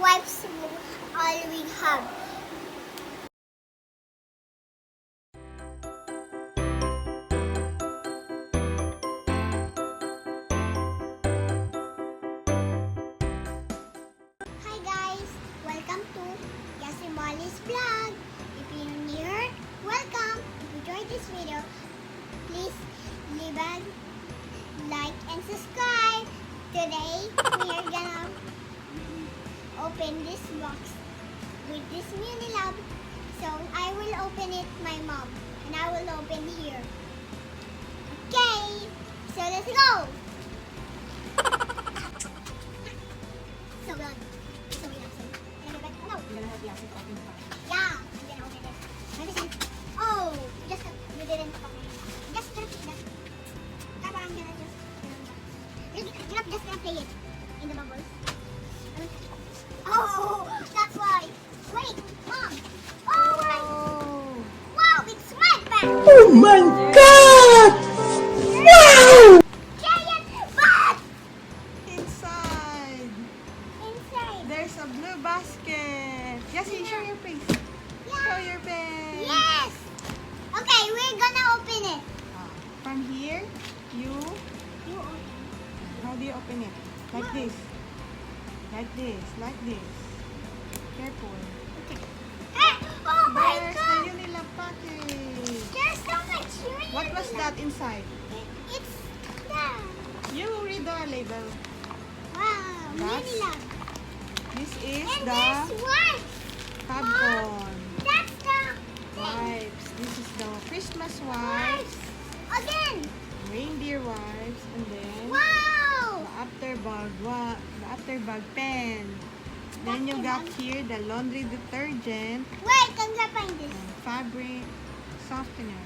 wipes all we have. Hi guys, welcome to Yasimali's vlog. If you're new, welcome. If you enjoyed this video, please leave a like and subscribe. Today we are gonna open this box with this Unilove. So I will open it my mom and I will open here. Okay, so let's go. So good. So we have some. No. You're gonna have the acid open first. Yeah, I'm gonna open it. Maybe some. Oh, you didn't open it. Just gonna pick that. Tapos I'm gonna just. You're not just gonna play it in the bubbles. Oh, that's why. Wait, Mom. Oh my. Wow, it's my bag. Oh my God! Wow! Giant bag Inside, inside. there's a blue basket. Yasi, show your face. Show Yeah. your face. Yes. Okay, we're gonna open it. From here, You open. how do you open it? Like this. Like this. Like this. Careful. Okay. Hey, oh my There's God. the Unilove package. There's so much Unilove. What was that inside? It's that. You read the label. Wow, That's Unilove. This is And the there's one. Fabcon That's the thing. wipes. This is the Christmas Wipes. wipes, Again. reindeer wipes, and then Wow. the afterbag pen. Then you got here the laundry detergent Wait, I'm gonna find this. and fabric softener.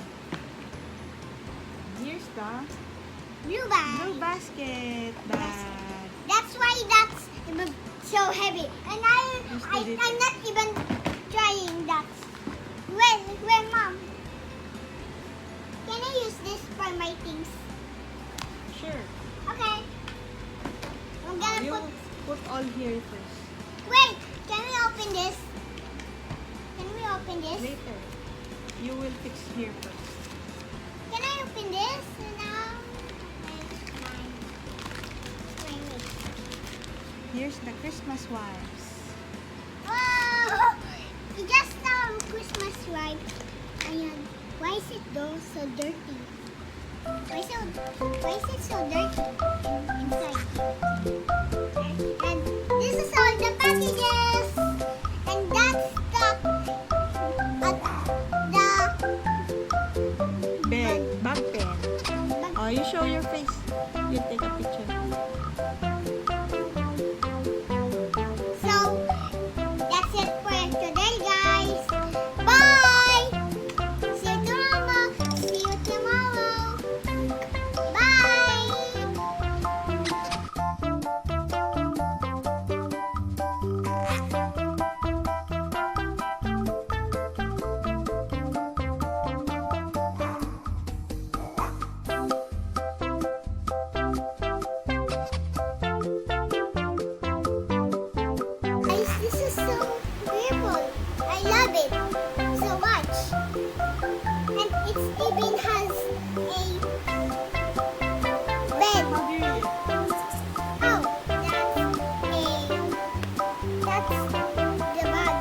Here's the Blue bag. blue basket bag. That's why that's so heavy. And I'm not even trying that. When Mom, can I use this for my things? Sure. Okay. I'm gonna You put. put all here first. Wait, can we open this? Can we open this? Later, you will fix here first. Can I open this now? Wait. Here's the Christmas wipes. Wow! Just Christmas wipe. Ayan. Why is it so dirty? Why is it so dirty inside? And this is all the packages. And that's the Bag pen. Oh, you show your face. You take a picture. So that's it for today, guys. Bye. See you tomorrow. See you tomorrow. Bye. Guys, this is so beautiful. I love it so much. And it even has a bed. How do you read it? Oh, that's the bag.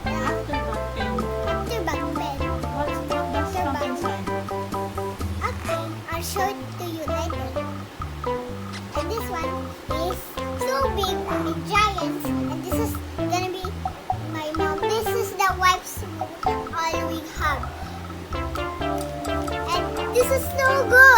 The Afterbag pen. after bag bed. What's the stuff inside? Okay, I'll show it to you later. And this one is so big, giant. And this is gonna be my mom. This is the wipes all we have. And this is so good.